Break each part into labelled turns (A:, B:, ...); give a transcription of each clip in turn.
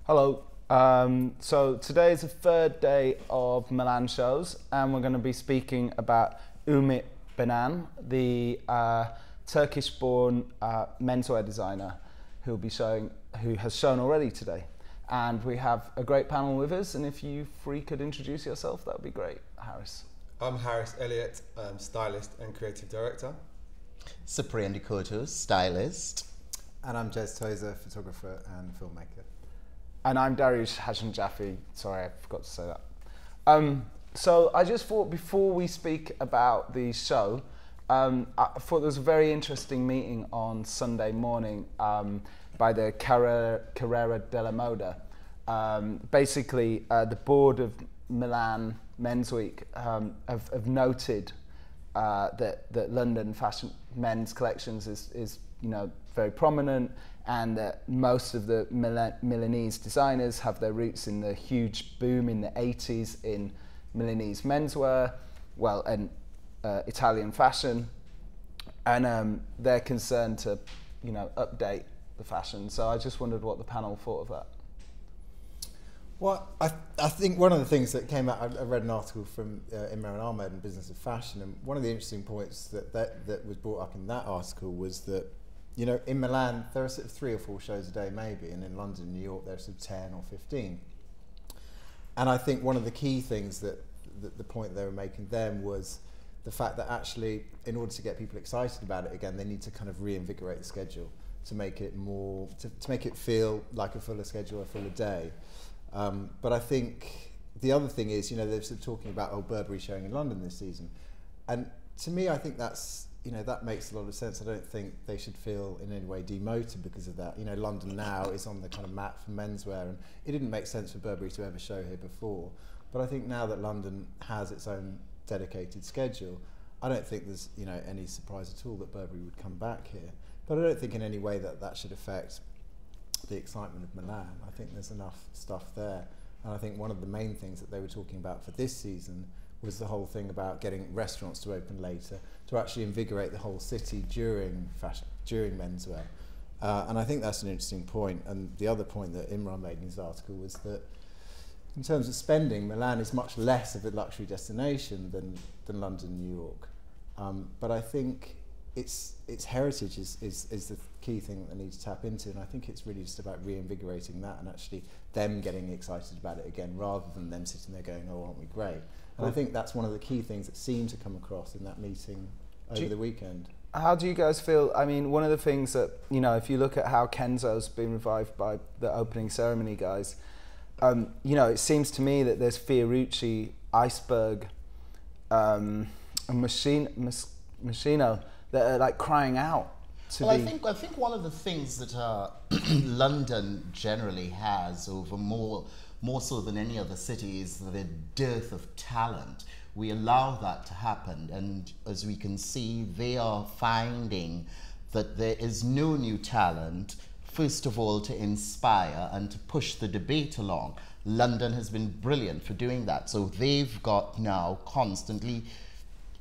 A: Hello. So today is the third day of Milan shows, and we're going to be speaking about Umit Benan, the Turkish-born menswear designer who has shown already today. And we have a great panel with us, and if you three could introduce yourself, that would be great. Harris.
B: I'm Harris Elliot, stylist and creative director.
C: Cyprian, the Coteau, stylist.
D: And I'm Tozer, photographer and filmmaker.
A: And I'm Daryoush Haj-Najafi. Sorry, I forgot to say that. So I just thought before we speak about the show, I thought there was a very interesting meeting on Sunday morning by the Carrera della Moda. Basically, the board of Milan Men's Week have noted that London fashion men's collections is very prominent, and that most of the Milanese designers have their roots in the huge boom in the 80s in Milanese menswear, and Italian fashion, and they're concerned to update the fashion. So I just wondered what the panel thought of that.
D: Well, I think one of the things that came out, I read an article from Imran Ahmed in Business of Fashion, and one of the interesting points that was brought up in that article was that, in Milan there are sort of 3 or 4 shows a day maybe, and in London and New York there's sort of 10 or 15. And I think one of the key things that the point they were making then was the fact that actually, in order to get people excited about it again, they need to kind of reinvigorate the schedule to make it more, to make it feel like a fuller schedule, a fuller day. But I think the other thing is, they're sort of talking about Burberry showing in London this season, and to me, I think that's that makes a lot of sense. I don't think they should feel in any way demoted because of that. London now is on the kind of map for menswear, and it didn't make sense for Burberry to ever show here before. But I think now that London has its own dedicated schedule, I don't think there's any surprise at all that Burberry would come back here. But I don't think in any way that should affect the excitement of Milan. I think there's enough stuff there, and I think one of the main things that they were talking about for this season was the whole thing about getting restaurants to open later to actually invigorate the whole city during fashion, during menswear, and I think that's an interesting point. And the other point that Imran made in his article was that in terms of spending, Milan is much less of a luxury destination than London, New York, but I think its heritage is the key thing that they need to tap into, and I think it's really just about reinvigorating that and actually them getting excited about it again, rather than them sitting there going, "Oh, aren't we great?" And I think that's one of the key things that seemed to come across in that meeting over the weekend.
A: How do you guys feel? I mean, one of the things that, if you look at how Kenzo's been revived by the opening ceremony guys, it seems to me that there's Fiorucci, Iceberg, and Machino that are like crying out to
C: I think one of the things that London generally has over more so than any other city is the dearth of talent. We allow that to happen, and as we can see, they are finding that there is no new talent, first of all, to inspire and to push the debate along. London has been brilliant for doing that. So they've got now constantly,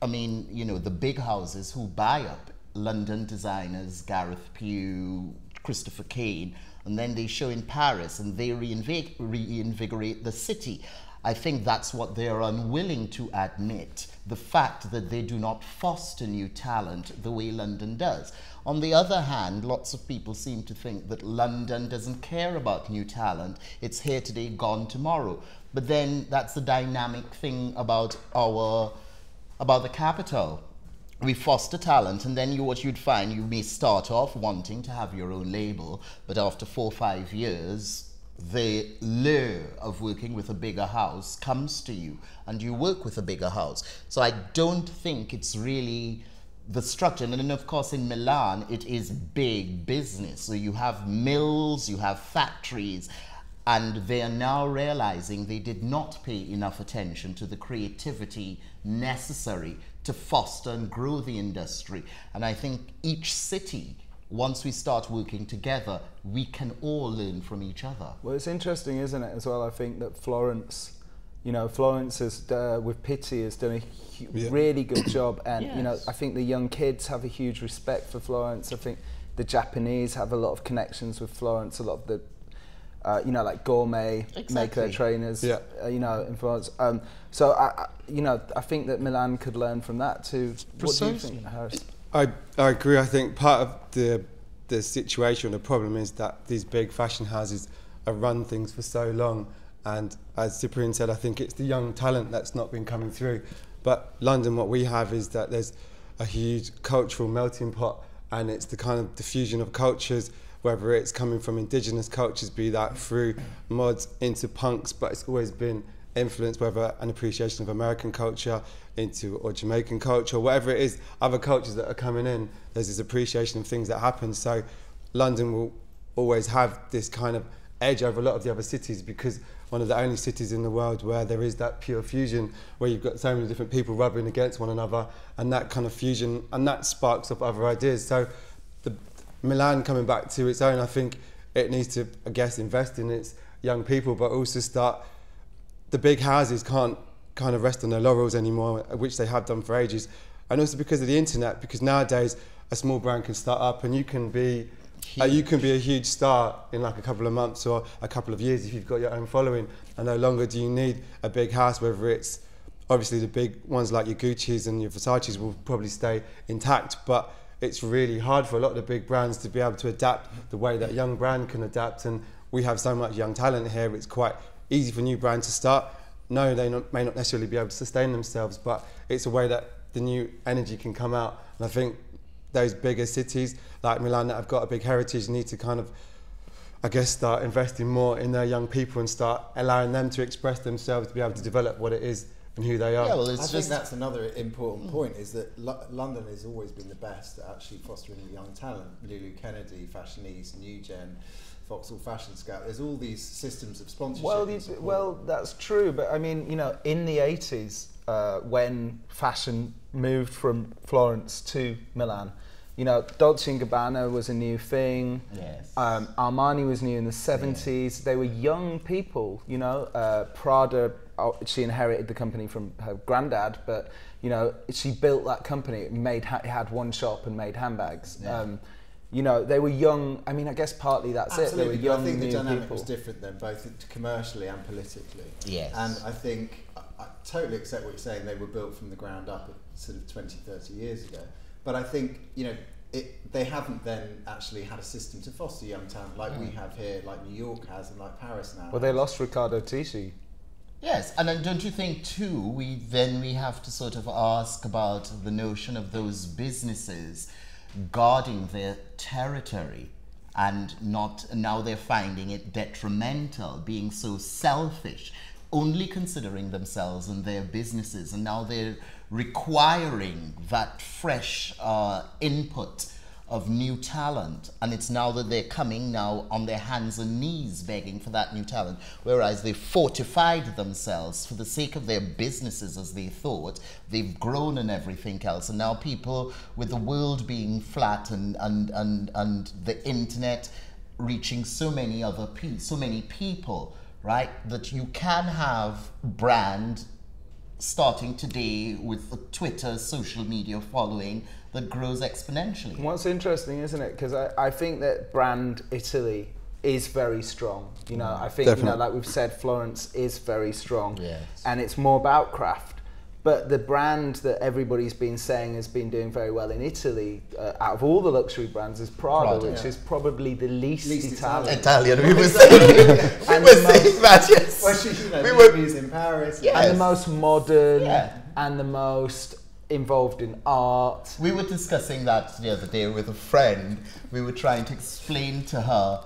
C: the big houses who buy up London designers, Gareth Pugh, Christopher Kane, and then they show in Paris and they reinvigorate the city. I think that's what they are unwilling to admit, the fact that they do not foster new talent the way London does. On the other hand, lots of people seem to think that London doesn't care about new talent. It's here today, gone tomorrow. But then that's the dynamic thing about the capital. We foster talent, and then what you'd find, you may start off wanting to have your own label, but after 4 or 5 years, the lure of working with a bigger house comes to you, and you work with a bigger house. So I don't think it's really the structure. And then, of course, in Milan, it is big business. So you have mills, you have factories, and they are now realizing they did not pay enough attention to the creativity necessary to foster and grow the industry. And I think each city, once we start working together, we can all learn from each other.
A: Well, it's interesting, isn't it, as well? I think that Florence, Florence has, with Pitti, has done a really good job. And, I think the young kids have a huge respect for Florence. I think the Japanese have a lot of connections with Florence. A lot of the you know, like gourmet make their trainers, you know, in France. So I think that Milan could learn from that too. What do you think, Harris?
B: I agree. I think part of the situation, the problem is that these big fashion houses have run things for so long, and as Cyprian said, I think it's the young talent that's not been coming through. But London, what we have is that there's a huge cultural melting pot, and it's the kind of diffusion of cultures, whether it's coming from indigenous cultures, be that through mods into punks, but it's always been influenced, whether an appreciation of American culture into or Jamaican culture, or whatever it is, other cultures that are coming in, there's this appreciation of things that happen. So London will always have this kind of edge over a lot of the other cities, because one of the only cities in the world where there is that pure fusion, where you've got so many different people rubbing against one another, and that kind of fusion, and that sparks up other ideas. So the Milan coming back to its own, I think it needs to, I guess, invest in its young people, but also start, the big houses can't kind of rest on their laurels anymore, which they have done for ages. And also because of the internet, because nowadays a small brand can start up and you can be a huge star in like a couple of months or a couple of years if you've got your own following. And no longer do you need a big house, whether it's obviously the big ones like your Gucci's and your Versace's will probably stay intact, but it's really hard for a lot of the big brands to be able to adapt the way that a young brand can adapt. And we have so much young talent here, it's quite easy for new brands to start. No, they may not necessarily be able to sustain themselves, but it's a way that the new energy can come out. And I think those bigger cities like Milan that have got a big heritage need to kind of, I guess, start investing more in their young people and start allowing them to express themselves, to be able to develop what it is and who they are.
D: Yeah, well, I think that's another important point, is that London has always been the best at actually fostering young talent. Lulu Kennedy, Fashion East, New Gen, Vauxhall Fashion Scout. There's all these systems of sponsorship.
A: Well, that's true, but I mean, you know, in the 80s, when fashion moved from Florence to Milan, you know, Dolce & Gabbana was a new thing.
C: Yes.
A: Armani was new in the 70s. Yeah. They were young people, you know. Prada, she inherited the company from her granddad, but, you know, she built that company. It had one shop and made handbags. Yeah. You know, they were young. I mean, I guess partly that's
D: Absolutely,
A: it. They were young,
D: I think the dynamic
A: people.
D: was different then, both commercially and politically.
C: Yes.
D: And I think, I totally accept what you're saying, they were built from the ground up sort of 20, 30 years ago. But I think, you know, they haven't then actually had a system to foster young talent like we have here, like New York has and like Paris now.
A: Well, they lost Riccardo Tisci.
C: Yes, and then don't you think too, we have to sort of ask about the notion of those businesses guarding their territory, and now they're finding it detrimental, being so selfish, only considering themselves and their businesses, and now they're requiring that fresh input of new talent, and it's now that they're coming now on their hands and knees begging for that new talent, whereas they fortified themselves for the sake of their businesses, as they thought. They've grown and everything else, and now people, with the world being flat and the internet reaching so many people, right, that you can have brand starting today with a Twitter social media following that grows exponentially.
A: What's interesting, isn't it? Because I think that brand Italy is very strong. You know, I think, you know, like we've said, Florence is very strong.
C: Yes.
A: And it's more about craft. But the brand that everybody's been saying has been doing very well in Italy, out of all the luxury brands, is Prada, which is probably the least Italian.
C: We were saying that, yes.
D: Well, we were in Paris.
A: Yes. And the most modern, and the most involved in art.
C: We were discussing that the other day with a friend. We were trying to explain to her,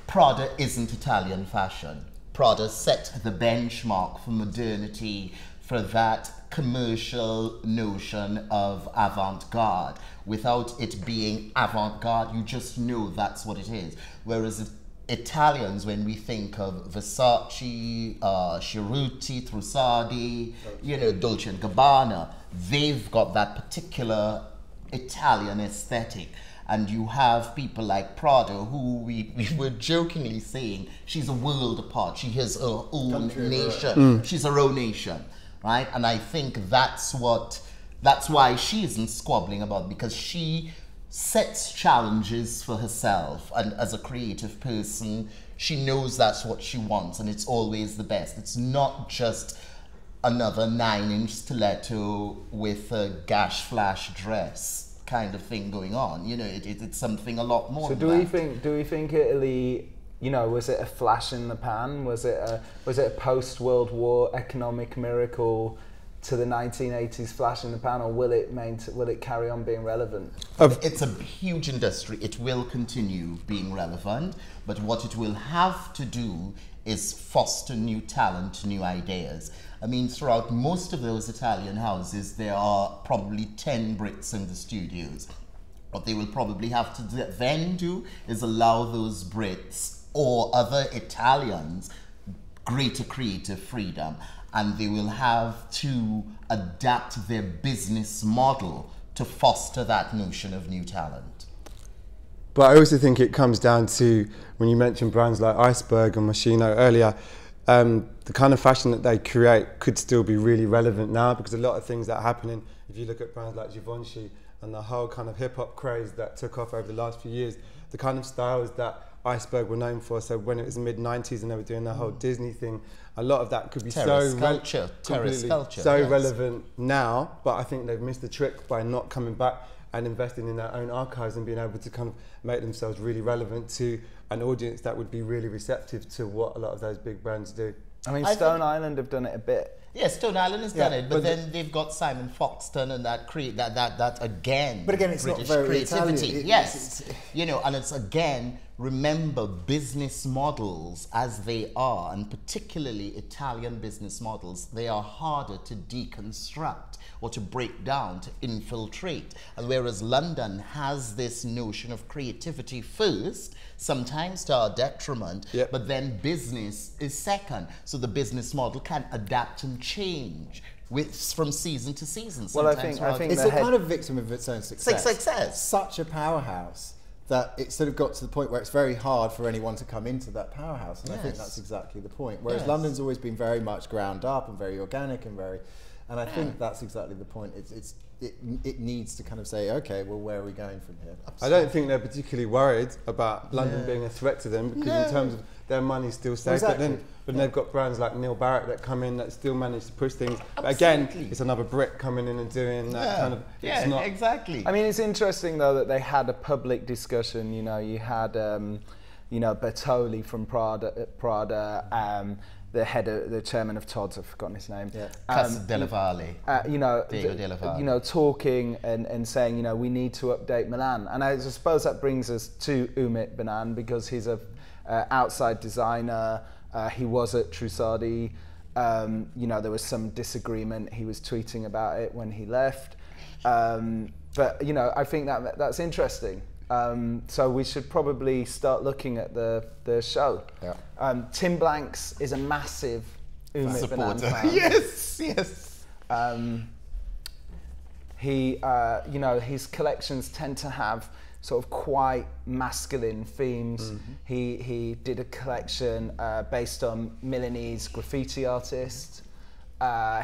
C: Prada isn't Italian fashion. Prada set the benchmark for modernity, for that commercial notion of avant-garde. Without it being avant-garde, you just know that's what it is. Whereas Italians, when we think of Versace, Cerruti, Trussardi, you know, Dolce & Gabbana, they've got that particular Italian aesthetic. And you have people like Prada, who we were jokingly saying, she's a world apart. She has her own nation. She's her own nation, right? And I think that's why she isn't squabbling about, because she sets challenges for herself, and as a creative person, she knows that's what she wants, and it's always the best. It's not just another 9-inch stiletto with a gash flash dress kind of thing going on. You know, it's something a lot more.
A: So do we think Italy, you know, was it a flash in the pan? Was it a post-World War economic miracle to the 1980s flash in the pan, or will it carry on being relevant?
C: It's a huge industry. It will continue being relevant, but what it will have to do is foster new talent, new ideas. I mean, throughout most of those Italian houses, there are probably 10 Brits in the studios. What they will probably have to then do is allow those Brits or other Italians greater creative freedom, and they will have to adapt their business model to foster that notion of new talent.
B: But I also think it comes down to, when you mentioned brands like Iceberg and Moschino earlier, the kind of fashion that they create could still be really relevant now, because a lot of things that are happening, if you look at brands like Givenchy and the whole kind of hip-hop craze that took off over the last few years, the kind of styles that Iceberg were known for, so when it was the mid-90s and they were doing the whole Disney thing, a lot of that could be
C: Terrace
B: so
C: culture, yes.
B: relevant now, but I think they've missed the trick by not coming back and investing in their own archives and being able to kind of make themselves really relevant to an audience that would be really receptive to what a lot of those big brands do.
A: I mean, Stone Island have done it a bit.
C: Yeah, Stone Island has done it, but then they've got Simon Foxton and that again.
D: But again, it's
C: British
D: not very
C: creativity.
D: Italian.
C: Yes, you know, and it's again, remember, business models as they are, and particularly Italian business models, they are harder to deconstruct or to break down, to infiltrate. And whereas London has this notion of creativity first, sometimes to our detriment, but then business is second. So the business model can adapt and change from season to season.
A: Well, I think
D: it's a kind of victim of its own success.
C: Success.
D: Such a powerhouse that it sort of got to the point where it's very hard for anyone to come into that powerhouse, and I think that's exactly the point. Whereas London's always been very much ground up and very organic and very, and I think that's exactly the point. It needs to kind of say, okay, well, where are we going from here?
B: I don't think they're particularly worried about London being a threat to them, because in terms of their money's still safe.
D: Exactly.
B: But then they've got brands like Neil Barrett that come in that still manage to push things. But again, it's another Brit coming in and doing that kind of.
C: Yeah,
B: not
C: exactly.
A: I mean, it's interesting though that they had a public discussion. You know, you had, you know, Bertoli from Prada. The chairman of Tozer, I've forgotten his name.
C: Della Valle.
A: You know,
C: Diego Della Valle.
A: You know, talking and saying, you know, we need to update Milan, and I suppose that brings us to Umit Benan, because he's a outside designer. He was at Trussardi. You know, there was some disagreement. He was tweeting about it when he left. But you know, I think that's interesting. So we should probably start looking at the show. Tim Blanks is a massive Umit Benan fan.
C: Yes.
A: He, you know, his collections tend to have sort of quite masculine themes. He did a collection based on Milanese graffiti artists.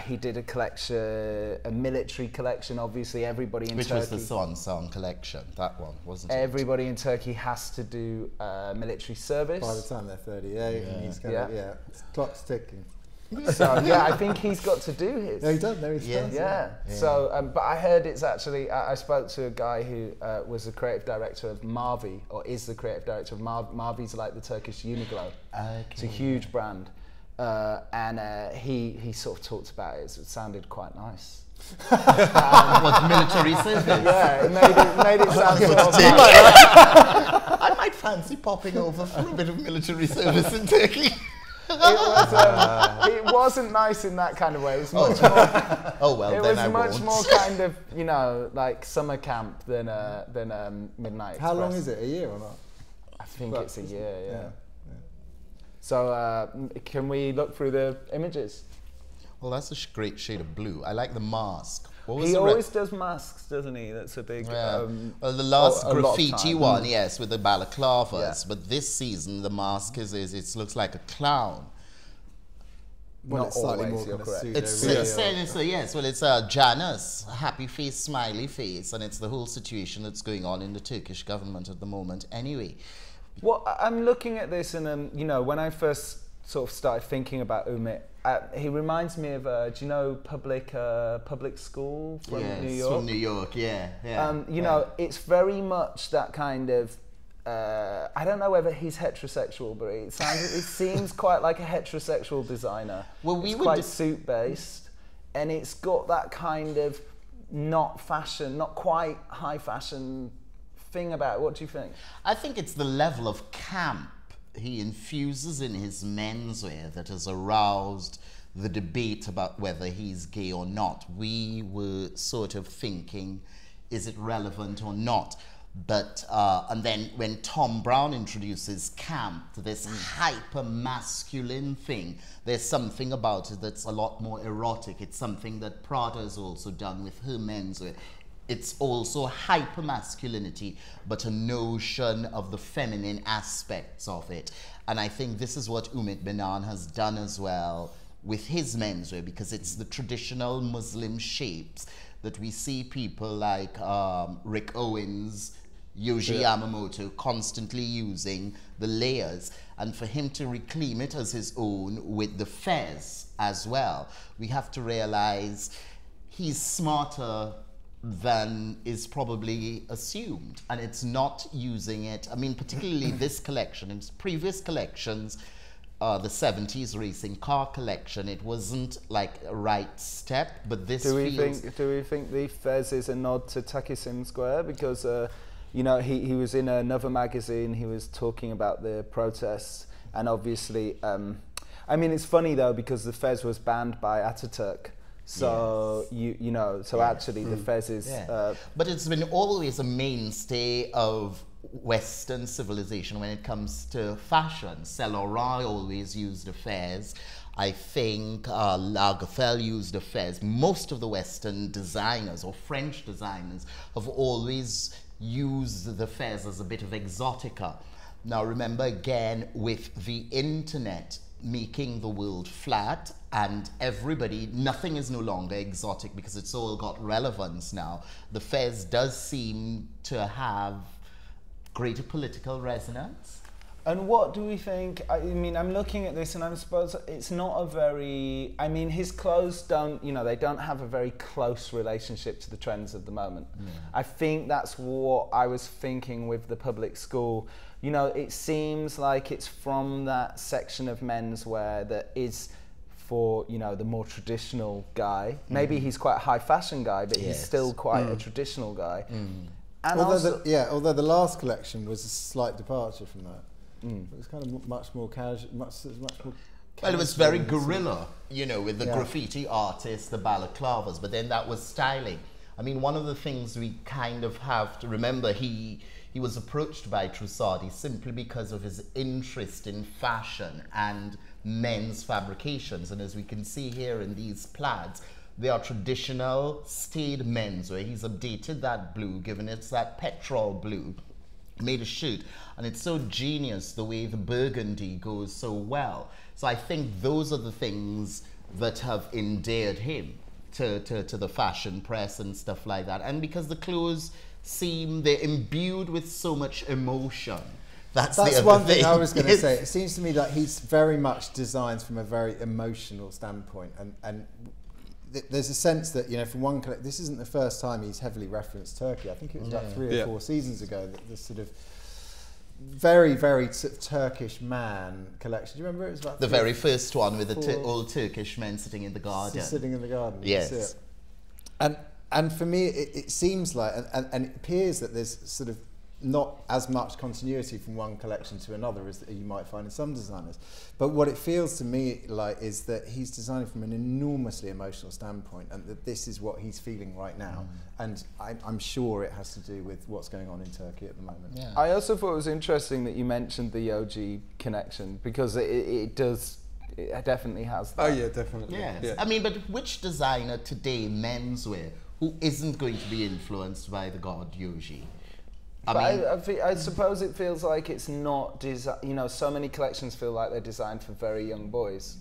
A: He did a collection, a military collection. Obviously, everybody in Turkey.
C: Which was the Son collection. That one, wasn't it?
A: Everybody in Turkey has to do military service.
D: By the time they're 38, and he's kind of, clock's ticking.
A: So yeah, I think he's got to do his.
D: No, he does. No, he's
A: Yeah. So, but I heard it's actually. I spoke to a guy who was the creative director of Marvi, or is the creative director of Marvi's like the Turkish Uniqlo.
C: Okay.
A: It's a huge brand, and he sort of talked about it. It sounded quite nice.
C: What, military service?
A: Yeah, it made it sound sort of.
C: I might fancy popping over for a bit of military service in Turkey.
A: It wasn't nice in that kind of way. It was much more.
C: Oh well,
A: it
C: then
A: was
C: I
A: much
C: won't.
A: more kind of, you know, like summer camp than Midnight Express.
D: How long is it? A year or not?
A: I think it's a year. Yeah. So can we look through the images?
C: Well, that's a great shade of blue. I like the mask.
A: He always does masks, doesn't he? That's a big.
C: Well, the last graffiti one, yes, with the balaclavas.
A: Yeah.
C: But this season, the mask it looks like a clown.
D: Well,
A: not
D: it's slightly
A: always,
D: more
A: you're
D: kind of
A: correct.
D: pseudo-
C: It's,
D: Yeah.
C: yes, well, it's Janus, happy face, smiley face, and it's the whole situation that's going on in the Turkish government at the moment anyway.
A: Well, I'm looking at this, and you know, when I first sort of started thinking about Umit, he reminds me of, do you know, public school from
C: Yes,
A: New York?
C: from New York, yeah.
A: You know, it's very much that kind of. I don't know whether he's heterosexual, but it seems quite like a heterosexual designer.
C: Well,
A: it's quite suit based, and it's got that kind of not quite high fashion thing about it. What do you think?
C: I think it's the level of camp he infuses in his menswear that has aroused the debate about whether he's gay or not. We were sort of thinking, is it relevant or not? But and then when Tom Brown introduces camp, this hyper masculine thing, there's something about it that's a lot more erotic. It's something that Prada has also done with her menswear. It's also hyper masculinity, but a notion of the feminine aspects of it. And I think this is what Umit Benan has done as well with his menswear, because it's the traditional Muslim shapes that we see people like Rick Owens, Yohji Yamamoto constantly using the layers, and for him to reclaim it as his own with the fez as well, we have to realize he's smarter than is probably assumed, and it's not using it. I mean, particularly this collection. In previous collections, the 70s racing car collection, it wasn't like a right step, but this
A: do we think the fez is a nod to Taksim Square? Because you know, he was in another magazine, he was talking about the protests, and obviously I mean, it's funny though, because the fez was banned by Ataturk. So you know, so actually the fez is
C: but it's been always a mainstay of Western civilization when it comes to fashion. Saint Laurent always used a fez. I think Lagerfeld used a fez. Most of the Western designers or French designers have always used the fez as a bit of exotica. Now remember, again, with the internet making the world flat and everybody, nothing is no longer exotic because it's all got relevance now. The fez does seem to have greater political resonance.
A: And what do we think? I mean, I'm looking at this and I suppose it's not a very, I mean, his clothes don't, you know, they don't have a very close relationship to the trends of the moment. I think that's what I was thinking with the public school. You know, it seems like it's from that section of menswear that is for, you know, the more traditional guy. Maybe he's quite a high fashion guy, but he's still quite a traditional guy. And
D: although the last collection was a slight departure from that. It was kind of much more casual, much more.
C: Well, it was very guerrilla, you know, with the graffiti artists, the balaclavas, but then that was styling. I mean, one of the things we kind of have to remember, he was approached by Trussardi simply because of his interest in fashion and men's fabrications. And as we can see here in these plaids, they are traditional staid menswear. He's updated that blue, given it's that petrol blue, made a shoot, and it's so genius the way the burgundy goes so well. So I think those are the things that have endeared him to the fashion press and stuff like that. And because the clothes they're imbued with so much emotion. That's
D: one thing I was going to say. It seems to me that he's very much designed from a very emotional standpoint, and there's a sense that, you know, from one collection, this isn't the first time he's heavily referenced Turkey. I think it was about 3 or 4 seasons ago that this sort of very, very Turkish man collection. Do you remember it? It was about
C: the very first one with the old Turkish men sitting in the garden.
D: Sitting in the garden.
C: Yes.
D: And for me, it seems like, and it appears that there's sort of not as much continuity from one collection to another as you might find in some designers. But what it feels to me like is that he's designing from an enormously emotional standpoint, and that this is what he's feeling right now. And I'm sure it has to do with what's going on in Turkey at the moment.
A: Yeah. I also thought it was interesting that you mentioned the Yohji connection, because it definitely has that.
B: Oh yeah, definitely.
C: Yes.
B: Yeah.
C: I mean, but which designer today, menswear, who isn't going to be influenced by the god Yohji?
A: I suppose it feels like it's not you know, so many collections feel like they're designed for very young boys.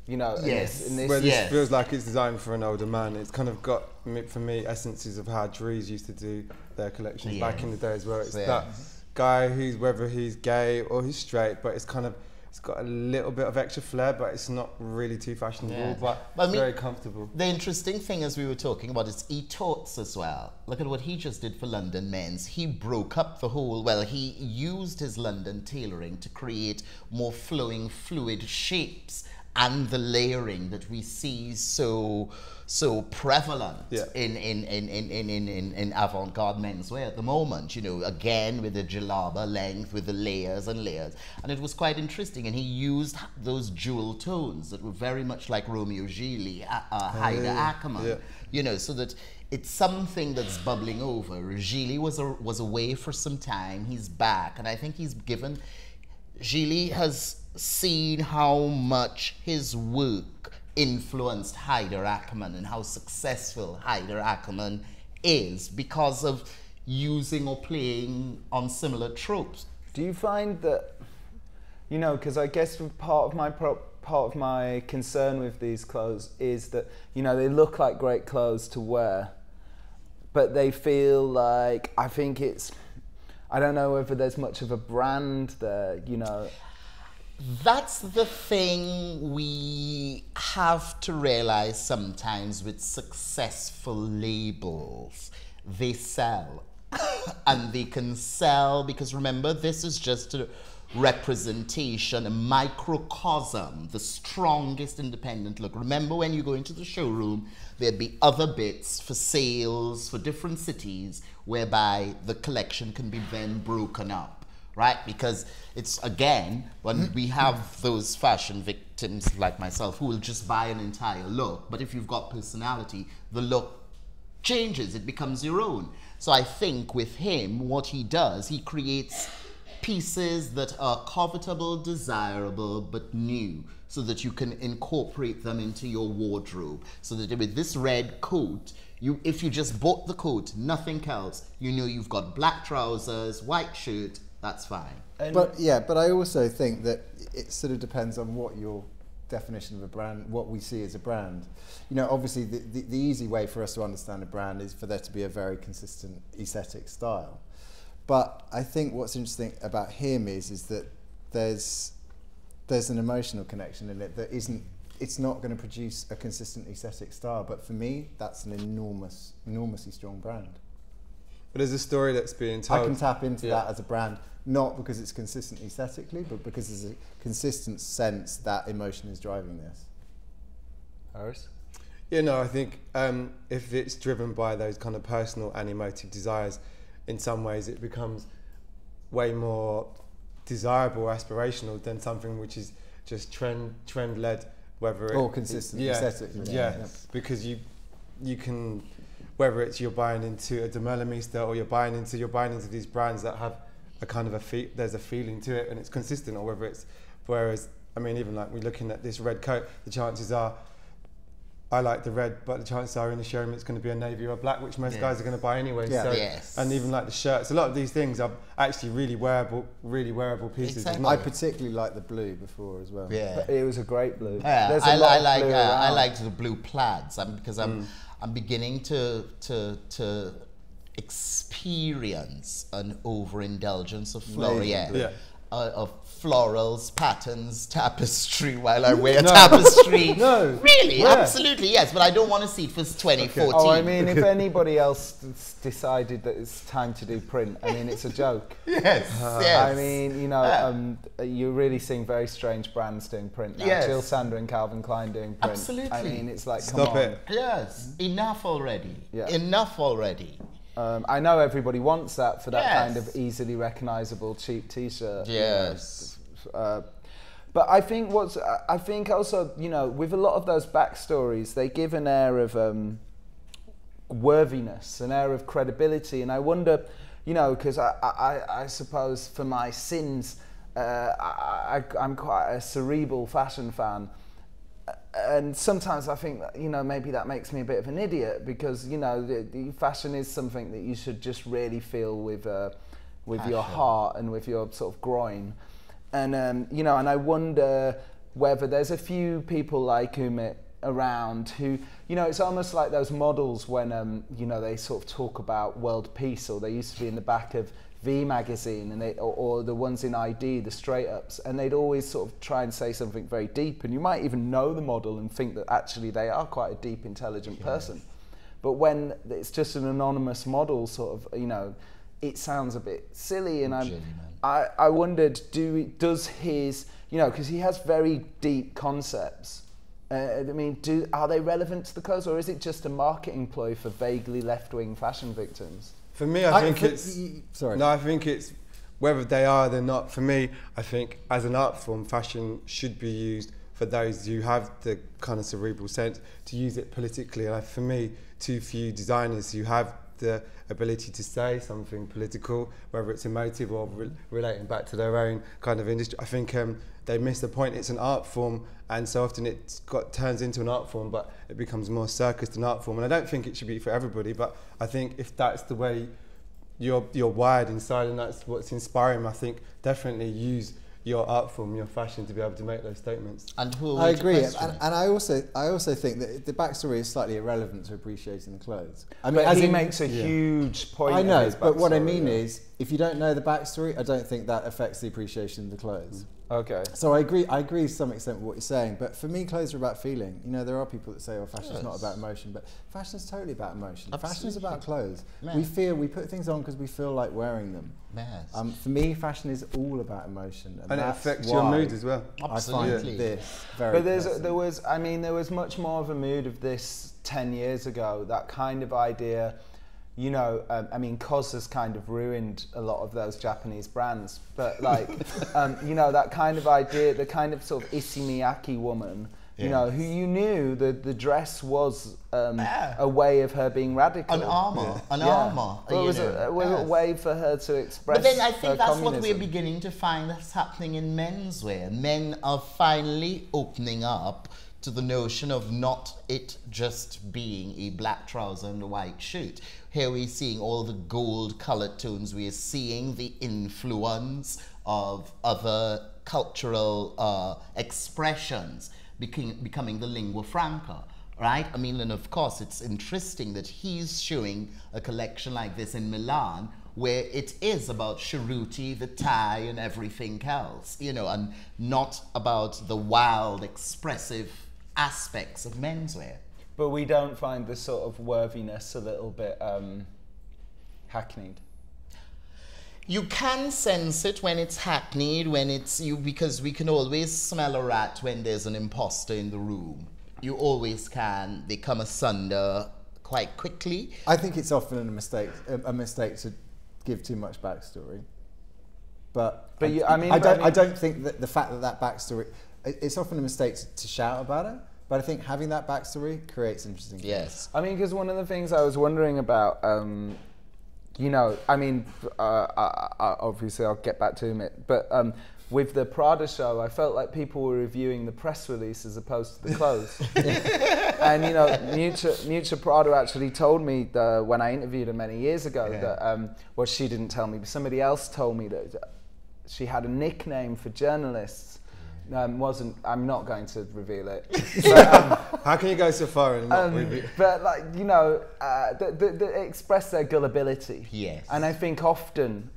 A: You know,
C: Yes.
A: in this,
B: Well, this
C: Yes.
B: feels like it's designed for an older man. It's kind of got, for me, essences of how Daryoush used to do their collections back in the day as well. It's that guy who's, whether he's gay or he's straight, but it's kind of, it's got a little bit of extra flair, but it's not really too fashionable, but
C: I
B: it's
C: mean,
B: very comfortable.
C: The interesting thing, as we were talking about, is he torts as well. Look at what he just did for London Men's. He broke up the whole, well, he used his London tailoring to create more flowing, fluid shapes and the layering that we see so prevalent in avant-garde menswear at the moment, you know, again with the jalaba length, with the layers and layers. And it was quite interesting, and he used those jewel tones that were very much like Romeo Gili, Hyder Ackerman, you know, so that it's something that's bubbling over. Gili was away for some time, he's back, and I think Gili has seen how much his work influenced Hyder Ackerman and how successful Hyder Ackerman is because of using or playing on similar tropes.
A: Do you find that, you know, because I guess part of my concern with these clothes is that, you know, they look like great clothes to wear, but they feel like, I think it's, I don't know whether there's much of a brand there, you know.
C: That's the thing we have to realize sometimes with successful labels. They sell. And they can sell because, remember, this is just a representation, a microcosm, the strongest independent look. Remember, when you go into the showroom, there'd be other bits for sales for different cities whereby the collection can be then broken up. Right? Because it's, again, when we have those fashion victims like myself who will just buy an entire look, but if you've got personality, the look changes, it becomes your own. So I think with him, what he does, he creates pieces that are covetable, desirable, but new, so that you can incorporate them into your wardrobe. So that with this red coat, if you just bought the coat, nothing else, you know you've got black trousers, white shirt, that's fine.
D: But I also think that it sort of depends on what your definition of a brand, what we see as a brand. You know, obviously the easy way for us to understand a brand is for there to be a very consistent aesthetic style. But I think what's interesting about him is that there's an emotional connection in it that it's not going to produce a consistent aesthetic style. But for me, that's an enormously strong brand.
B: But there's a story that's being told.
D: I can tap into that as a brand, not because it's consistent aesthetically, but because there's a consistent sense that emotion is driving this.
A: Harris?
B: Yeah, no, I think if it's driven by those kind of personal and emotive desires, in some ways it becomes way more desirable, aspirational than something which is just trend-led, whether it...
D: Or consistent aesthetically.
B: Yes, because you can... Whether it's you're buying into a Demelamista or you're buying into these brands that have a kind of there's a feeling to it and it's consistent, or whereas I mean, even like we're looking at this red coat, the chances are I like the red, but the chances are in the showroom it's going to be a navy or a black, which most guys are going to buy anyway.
D: Yeah.
B: So, and even like the shirts, a lot of these things are actually really wearable pieces.
C: Exactly.
D: I particularly liked the blue before as well.
C: Yeah.
A: But it was a great blue.
C: Yeah,
A: There's a lot of blue around.
C: I liked the blue plaids because I'm beginning to experience an overindulgence of of florals, patterns, tapestry while I wear tapestry.
B: No.
C: Really, absolutely, yes. But I don't want to see it for 2014.
A: Oh, I mean, if anybody else decided that it's time to do print, I mean, it's a joke.
C: Yes.
A: I mean, you know, you're really seeing very strange brands doing print now.
C: Yes.
A: Jill Sander and Calvin Klein doing print.
C: Absolutely.
A: I mean, it's like,
B: Stop
A: come on.
B: it.
C: Yes. Enough already.
A: Yeah.
C: Enough already.
A: I know everybody wants that for that kind of
C: Yes.
A: easily recognisable cheap T-shirt.
C: Yes.
A: You know, but I think also, you know, with a lot of those backstories, they give an air of worthiness, an air of credibility, and I wonder, you know, because I suppose for my sins, I'm quite a cerebral fashion fan. And sometimes I think that, you know, maybe that makes me a bit of an idiot because, you know, the fashion is something that you should just really feel with your heart and with your sort of groin. And, you know, and I wonder whether there's a few people like Umit around who, you know, it's almost like those models when, you know, they sort of talk about world peace, or they used to be in the back of V magazine, and or the ones in ID, the straight ups, and they'd always sort of try and say something very deep, and you might even know the model and think that actually they are quite a deep, intelligent person. But when it's just an anonymous model, sort of, you know, it sounds a bit silly, and I wondered, does his, you know, because he has very deep concepts. I mean, are they relevant to the clothes, or is it just a marketing ploy for vaguely left-wing fashion victims?
B: For me, I think it's...
D: Sorry.
B: No, I think it's whether they are or they're not. For me, I think as an art form, fashion should be used for those who have the kind of cerebral sense to use it politically. And for me, too few designers who have the ability to say something political, whether it's emotive or relating back to their own kind of industry. I think they miss the point. It's an art form, and so often it turns into an art form, but it becomes more circus than art form. And I don't think it should be for everybody, but I think if that's the way you're wired inside and that's what's inspiring, I think definitely use your art form, your fashion, to be able to make those statements.
C: And who
D: I agree, and I also think that the backstory is slightly irrelevant to appreciating the clothes. I mean,
A: but he makes a huge point.
D: I know,
A: of his
D: but what I
A: backstory,
D: mean is, if you don't know the backstory, I don't think that affects the appreciation of the clothes.
A: Okay.
D: So I agree to some extent with what you're saying, but for me, clothes are about feeling. You know, there are people that say, "Oh, fashion's not about emotion," but fashion's totally about emotion. Fashion's about clothes.
C: Yeah.
D: We put things on because we feel like wearing them.
C: Yes.
D: For me, fashion is all about emotion,
B: And it affects your mood as well.
C: Absolutely.
D: I find this very.
A: But there was much more of a mood of this 10 years ago. That kind of idea. You know, I mean, COS has kind of ruined a lot of those Japanese brands, but like, you know, that kind of idea, the kind of sort of Issey Miyake woman, you know, who you knew the dress was a way of her being radical.
C: An armor.
A: Well, it was a way for her to express.
C: But then I think that's
A: communism.
C: what we're beginning to find that's happening in menswear. Men are finally opening up to the notion of not it just being a black trouser and a white shirt. Here we're seeing all the gold colored tones. We're seeing the influence of other cultural expressions becoming the lingua franca, right? I mean, and of course, it's interesting that he's showing a collection like this in Milan, where it is about cheruti, the tie, and everything else, you know, and not about the wild, expressive aspects of menswear.
A: But we don't find the sort of worthiness a little bit hackneyed.
C: You can sense it when it's hackneyed, when it's you, because we can always smell a rat when there's an imposter in the room. You always can. They come asunder quite quickly.
D: I think it's often a mistake to give too much backstory. But I don't think that the fact that backstory, it's often a mistake to shout about it. But I think having that backstory creates interesting things.
C: Yes.
A: I mean, because one of the things I was wondering about, you know, I mean, obviously I'll get back to Umit, but with the Prada show, I felt like people were reviewing the press release as opposed to the clothes. And, you know, Miuccia Prada actually told me when I interviewed her many years ago that, well, she didn't tell me, but somebody else told me that she had a nickname for journalists. I'm not going to reveal it. But,
B: how can you go so far and not reveal?
A: But like, you know, they express their gullibility.
C: Yes.
A: And I think often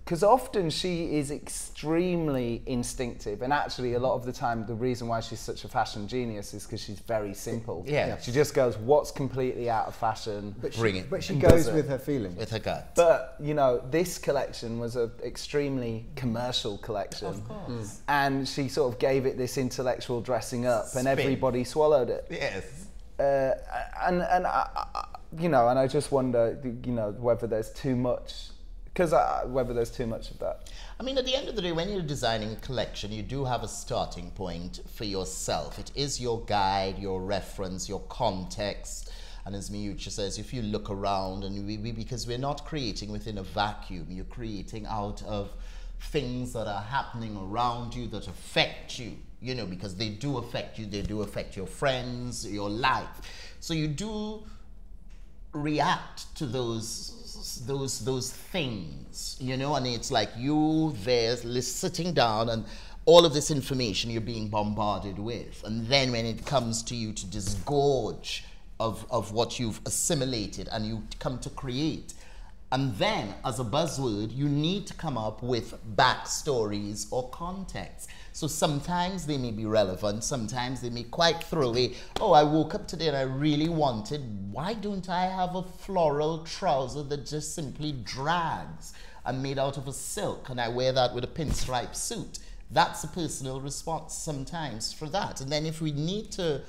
A: she is extremely instinctive, and actually a lot of the time the reason why she's such a fashion genius is because she's very simple.
C: Yeah.
A: She just goes, what's completely out of fashion?
D: But she
A: and
D: goes
A: does it.
D: with her feelings.
C: With her gut.
A: But, you know, this collection was an extremely commercial collection.
C: Of course.
A: And she sort of gave it this intellectual dressing up, and
C: Spin.
A: everybody swallowed it.
C: Yes.
A: And you know, and I just wonder, you know, whether there's too much, whether there's too much of that.
C: I mean, at the end of the day, when you're designing a collection, you do have a starting point for yourself. It is your guide, your reference, your context. And as Miuccia says, if you look around, and because we're not creating within a vacuum, you're creating out of things that are happening around you that affect you, you know, because they do affect you, they do affect your friends, your life. So you do react to those those things, you know, and it's like you there sitting down and all of this information you're being bombarded with, and then when it comes to you to disgorge of what you've assimilated and you come to create, and then as a buzzword you need to come up with backstories or context. So sometimes they may be relevant, sometimes they may quite throw away. Oh, I woke up today and I really wanted, why don't I have a floral trouser that just simply drags and made out of a silk, and I wear that with a pinstripe suit? That's a personal response sometimes for that. And then if we need to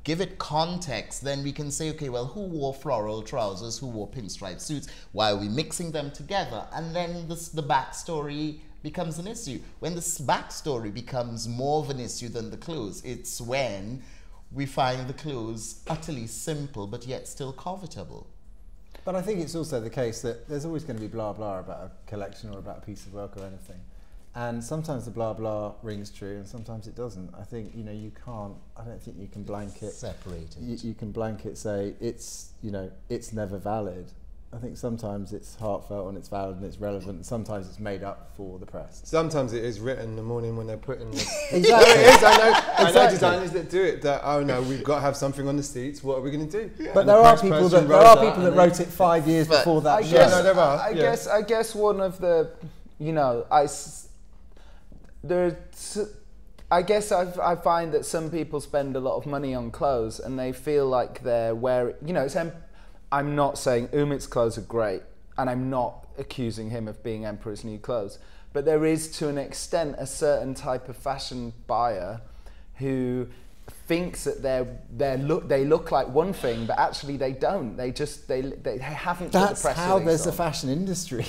C: give it context, then we can say, okay, well, who wore floral trousers, who wore pinstripe suits, why are we mixing them together? And then the backstory becomes an issue. When this backstory becomes more of an issue than the clothes, it's when we find the clothes utterly simple but yet still covetable.
D: But I think it's also the case that there's always going to be blah blah about a collection or about a piece of work or anything. And sometimes the blah blah rings true and sometimes it doesn't. I think, you know, I don't think you can blanket
C: separate it.
D: You can blanket say it's, you know, it's never valid. I think sometimes it's heartfelt and it's valid and it's relevant, and sometimes it's made up for the press.
B: Sometimes it is written in the morning when they're putting the...
D: Exactly.
B: It is, I know
D: Exactly.
B: designers that do it, that, oh no, we've got to have something on the seats, what are we going to do?
D: But
B: And
D: there
B: the
D: are
B: press
D: people
B: person
D: that
B: wrote
D: wrote it 5 years before that.
A: I
D: show.
A: guess,
B: no, there are,
A: I
B: yeah.
A: guess one of the, you know, I guess I find that some people spend a lot of money on clothes and they feel like they're wearing, you know, I'm not saying Umit's clothes are great, and I'm not accusing him of being Emperor's New Clothes, but there is to an extent a certain type of fashion buyer who thinks that they look like one thing, but actually they don't. They haven't.
D: That's
A: put the press
D: how
A: release
D: there's a
A: on.
D: fashion industry.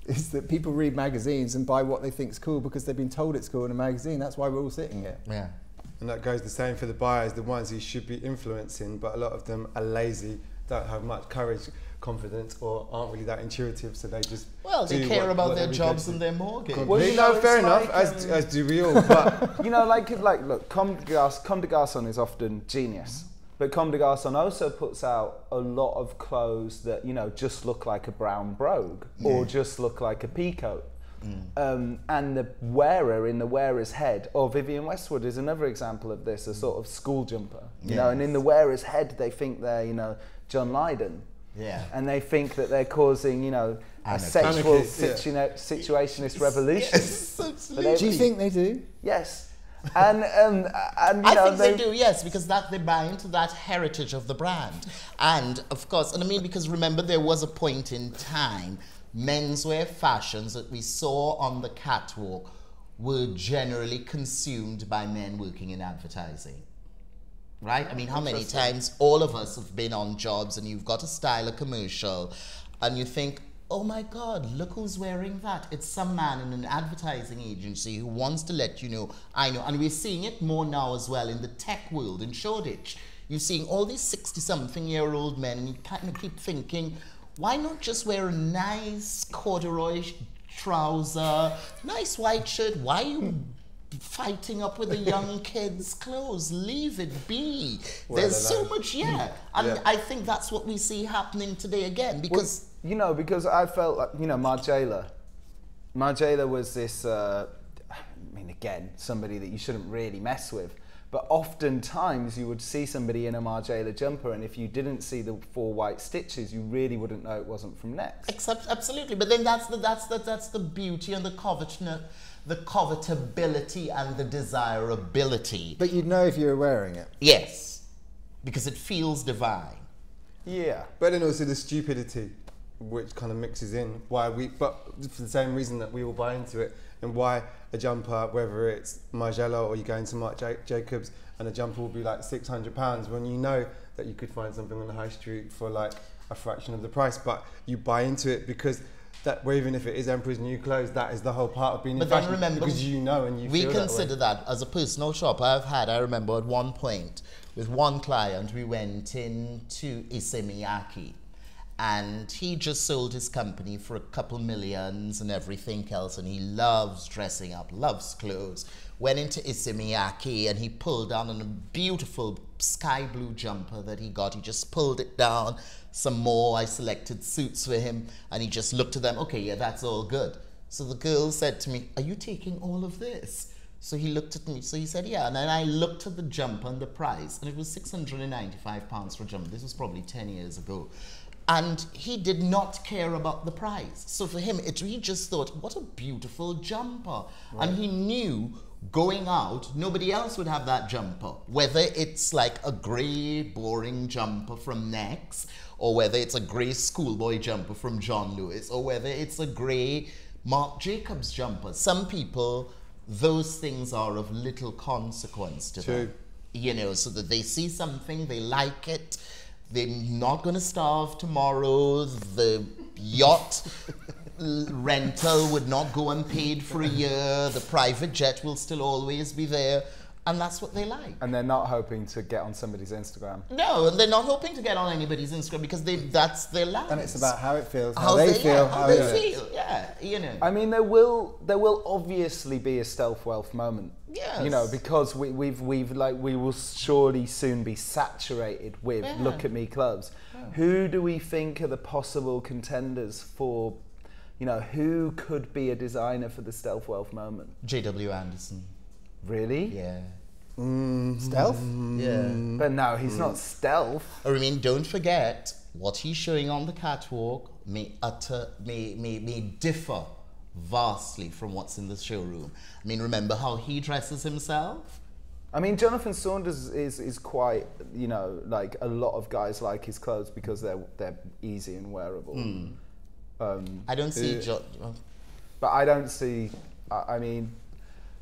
D: Is that people read magazines and buy what they think's cool because they've been told it's cool in a magazine. That's why we're all sitting here.
C: Yeah.
B: And that goes the same for the buyers, the ones who should be influencing, but a lot of them are lazy, don't have much courage, confidence, or aren't really that intuitive, so they just
C: They care about their jobs and their mortgage.
A: Well, you know,
B: fair
A: it's
B: enough,
A: like,
B: as do we all, but...
A: You know, like look, Comme des Garçons is often genius, but Comme des Garçons also puts out a lot of clothes that, you know, just look like a brown brogue or just look like a peacoat. And the wearer in the wearer's head, or Vivienne Westwood is another example of this, a sort of school jumper, you know, and in the wearer's head they think they're, you know, John Lydon.
C: Yeah.
A: And they think that they're causing, you know, a
C: Anarchy.
A: sexual
B: Anarchy,
A: situationist revolution.
C: Yes, absolutely.
D: Do you think they do?
A: Yes. And you
C: I
A: know,
C: think they do, yes, because that they buy into that heritage of the brand. And of course, and I mean, because remember there was a point in time, menswear fashions that we saw on the catwalk were generally consumed by men working in advertising. Right? I mean, how many times all of us have been on jobs and you've got to style a commercial and you think, oh my God, look who's wearing that. It's some man in an advertising agency who wants to let you know, I know. And we're seeing it more now as well in the tech world, in Shoreditch. You're seeing all these 60-something-year-old men and you kind of keep thinking, why not just wear a nice corduroy trouser, nice white shirt? Why are you fighting up with the young kids' clothes? Leave it be. There's so much, and I think that's what we see happening today again, because...
A: Well, you know, because I felt like, you know, Margiela was this, I mean, again, somebody that you shouldn't really mess with, but oftentimes you would see somebody in a Margiela jumper, and if you didn't see the 4 white stitches, you really wouldn't know it wasn't from Next.
C: Absolutely, but then that's the beauty and the covetability and the desirability.
D: But you'd know if you were wearing it.
C: Yes, because it feels divine.
A: Yeah.
B: But then also the stupidity, which kind of mixes in but for the same reason that we all buy into it, and why a jumper, whether it's Margiela or you go into Marc Jacobs, and a jumper will be like £600 when you know that you could find something on the high street for like a fraction of the price, but you buy into it because that, well, even if it is Emperor's New Clothes, that is the whole part of being in fashion. But then remember, because you know and you
C: we
B: feel
C: consider that as a personal shopper. I remember at one point with one client, we went into Issey Miyake, and he just sold his company for a couple millions and everything else, and he loves dressing up, loves clothes. Went into Isimiaki and he pulled down on a beautiful sky blue jumper that he got. He just pulled it down some more. I selected suits for him and he just looked at them. Okay, yeah, that's all good. So the girl said to me, are you taking all of this? So he looked at me, so he said, yeah. And then I looked at the jumper and the price, and it was £695 for a jumper. This was probably 10 years ago. And he did not care about the price. So for him, he just thought, what a beautiful jumper. Right. And he knew going out, nobody else would have that jumper. Whether it's like a grey, boring jumper from Next, or whether it's a grey schoolboy jumper from John Lewis, or whether it's a grey Marc Jacobs jumper. Some people, those things are of little consequence to them. You know, so that they see something, they like it, they're not going to starve tomorrow, the yacht rental would not go unpaid for a year, the private jet will still always be there, and that's what they like.
A: And they're not hoping to get on somebody's Instagram.
C: No, and they're not hoping to get on anybody's Instagram because that's their lives.
D: And it's about how it feels, how they feel,
C: how they feel. Yeah, you know.
A: I mean, there will obviously be a stealth wealth moment.
C: Yes.
A: You know, because we will surely soon be saturated with look at me clubs. Yeah. Who do we think are the possible contenders for, you know, who could be a designer for the stealth wealth moment?
C: J.W. Anderson.
A: Really?
C: Yeah.
D: Stealth?
C: Yeah.
A: But no, he's not stealth.
C: I mean, don't forget, what he's showing on the catwalk may differ vastly from what's in the showroom. I mean, remember how he dresses himself?
A: I mean, Jonathan Saunders is quite, you know, like a lot of guys like his clothes because they're easy and wearable.
C: I don't see
A: but I don't see, I mean,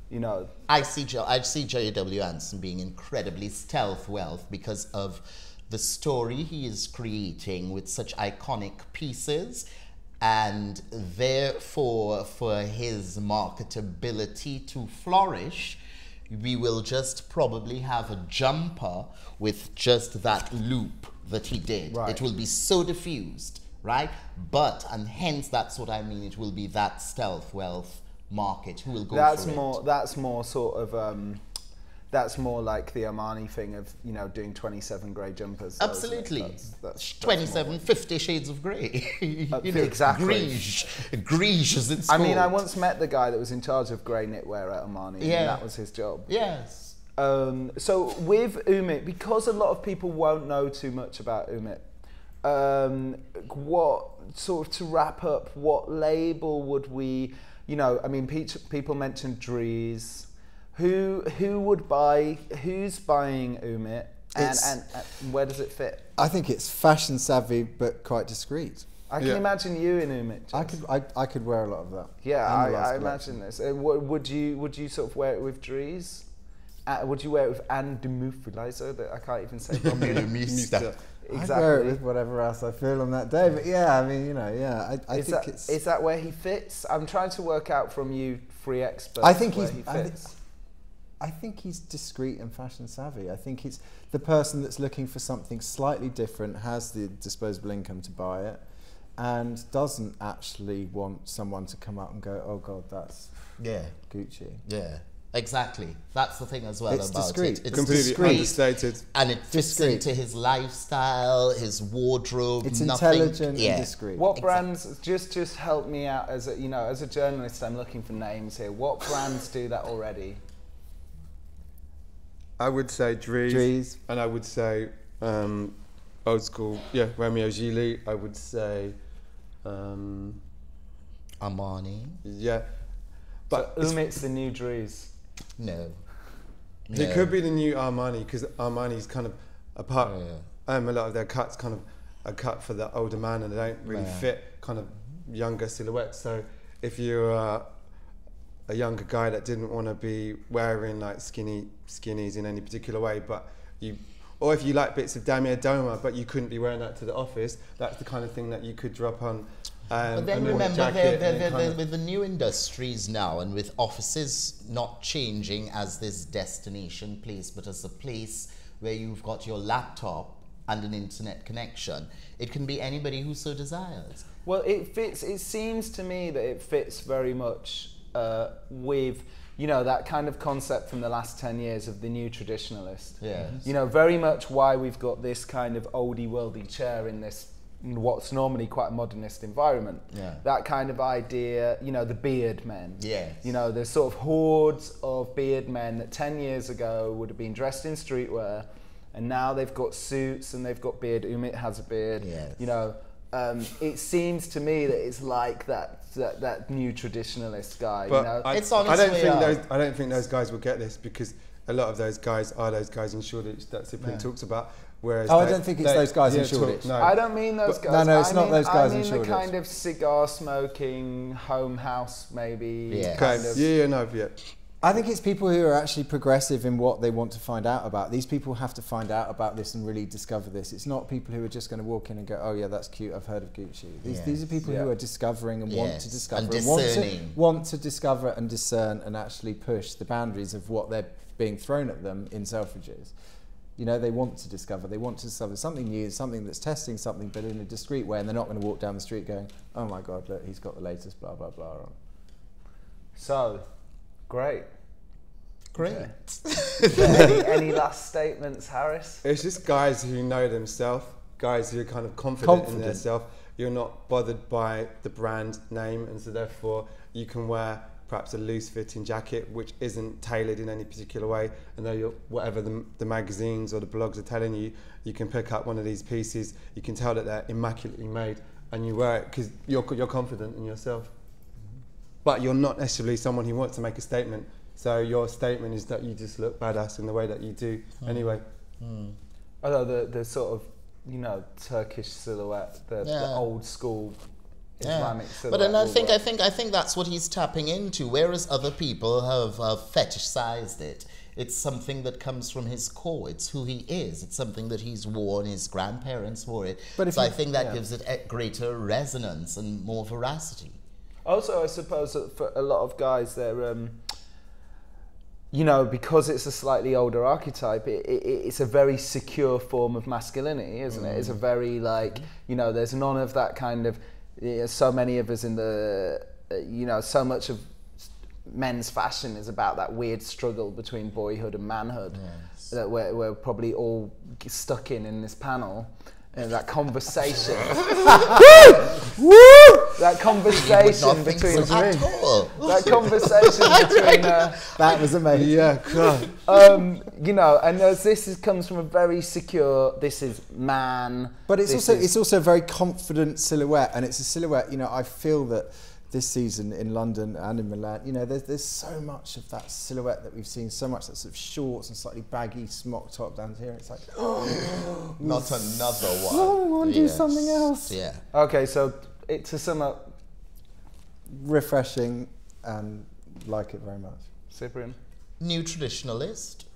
A: you know,
C: I see J.W. Anderson being incredibly stealth wealth because of the story he is creating with such iconic pieces, and therefore for his marketability to flourish, we will just probably have a jumper with just that loop that he did.
A: Right.
C: It will be so diffused, right? But, and hence that's what I mean, it will be that stealth wealth market who will go for it.
A: That's more sort of that's more like the Armani thing of, you know, doing 27 grey jumpers.
C: Absolutely.
A: That's
C: 27, 50 shades of grey.
A: Exactly.
C: Greige as it's called.
A: I mean, I once met the guy that was in charge of grey knitwear at Armani, and that was his job.
C: Yes.
A: So with Umit, because a lot of people won't know too much about Umit, what sort of, to wrap up, what label would we, you know, I mean, people mentioned Dries. Who would buy? Who's buying Umit? And where does it fit?
D: I think it's fashion savvy but quite discreet.
A: I can imagine you in Umit.
D: I could wear a lot of that.
A: Yeah, I imagine this. Would you sort of wear it with Dries? Would you wear it with Anne de Mufilizo? That I can't even say.
D: Exactly. I wear it with whatever else I feel on that day. But yeah, I mean, you know, yeah. I think
A: is that where he fits? I'm trying to work out from you, free experts.
D: I think
A: he fits.
D: I think he's discreet and fashion savvy. I think he's the person that's looking for something slightly different, has the disposable income to buy it, and doesn't actually want someone to come up and go, oh God, that's Gucci.
C: Yeah, exactly. That's the thing as well
D: it's
C: about
D: discreet.
C: it. It's
B: completely
C: discreet,
B: understated.
C: and it fits into his lifestyle, his wardrobe.
D: It's intelligent and discreet.
A: What brands, just help me out as a, you know, as a journalist, I'm looking for names here. What brands do that already?
B: I would say Dries, and I would say old school, Romeo Gigli. I would say
C: Armani.
B: Yeah, but
A: so Umit's the new Dries.
C: No.
B: It could be the new Armani, because Armani's kind of a part. A lot of their cuts kind of are cut for the older man, and they don't really fit kind of younger silhouettes. So if you're a younger guy that didn't want to be wearing like skinnies in any particular way, or if you like bits of Damier Doma, but you couldn't be wearing that to the office, that's the kind of thing that you could drop on.
C: But then remember, with the new industries now, and with offices not changing as this destination place, but as a place where you've got your laptop and an internet connection. It can be anybody who so desires.
A: Well, it fits. It seems to me that it fits very much with, you know, that kind of concept from the last 10 years of the new traditionalist.
C: Yes.
A: You know, very much why we've got this kind of oldie worldy chair in this what's normally quite a modernist environment.
C: Yeah.
A: That kind of idea, you know, the beard men.
C: Yes.
A: You know, there's sort of hordes of beard men that 10 years ago would have been dressed in streetwear, and now they've got suits and they've got beard. Umit has a beard.
C: Yes.
A: You know, it seems to me that it's like that new traditionalist guy.
B: But
A: you know,
C: It's
B: I
C: honestly,
B: don't think those guys will get this, because a lot of those guys are those guys in Shoreditch that Cyprian talks about. Whereas
D: I don't think it's those guys in Shoreditch.
B: No.
A: I don't mean those guys.
D: No, it's not those guys
A: I
D: in
A: mean the
D: Shoreditch.
A: kind of cigar smoking, home house maybe.
C: Yeah.
A: Kind of.
D: I think it's people who are actually progressive in what they want to find out about. These people have to find out about this and really discover this. It's not people who are just going to walk in and go, oh yeah, that's cute, I've heard of Gucci. These are people who are discovering and want to discover.
C: And discerning.
D: Want to discover and discern and actually push the boundaries of what they're being thrown at them in Selfridges. You know, they want to discover something new, something that's testing something, but in a discreet way, and they're not going to walk down the street going, oh my God, look, he's got the latest blah, blah, blah on.
A: So, great.
C: Great.
A: Any last statements, Harris?
B: It's just guys who know themselves, guys who are kind of confident in themselves. You're not bothered by the brand name, and so therefore you can wear perhaps a loose-fitting jacket which isn't tailored in any particular way, and though whatever the magazines or the blogs are telling you, you can pick up one of these pieces, you can tell that they're immaculately made, and you wear it because you're confident in yourself. But you're not necessarily someone who wants to make a statement, so your statement is that you just look badass in the way that you do anyway.
A: Although the sort of, you know, Turkish silhouette, the old school Islamic silhouette.
C: But I think that's what he's tapping into, whereas other people have fetishized it. It's something that comes from his core. It's who he is. It's something that he's worn. His grandparents wore it. But I think that gives it a greater resonance and more veracity.
A: Also, I suppose that for a lot of guys, they're, you know, because it's a slightly older archetype, it's a very secure form of masculinity, isn't it? It's a very, like, you know, there's none of that kind of, so many of us in the, you know, so much of men's fashion is about that weird struggle between boyhood and manhood that we're probably all stuck in this panel. That conversation, that conversation between that conversation between
D: that was amazing.
B: Yeah, God.
A: You know, and this comes from a very secure. This is man,
D: but it's also a very confident silhouette, and it's a silhouette. You know, I feel that this season in London and in Milan, you know, there's so much of that silhouette that we've seen, so much that sort of shorts and slightly baggy smock top down here. It's like,
C: not another one.
D: Oh, I want to do something else.
C: Yeah.
A: Okay, so to sum up,
D: refreshing and like it very much.
A: Cyprian?
C: New traditionalist.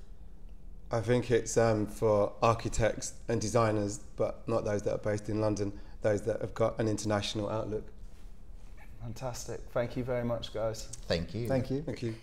B: I think it's for architects and designers, but not those that are based in London, those that have got an international outlook.
A: Fantastic. Thank you very much, guys.
C: Thank you.
D: Thank you.
B: Thank you.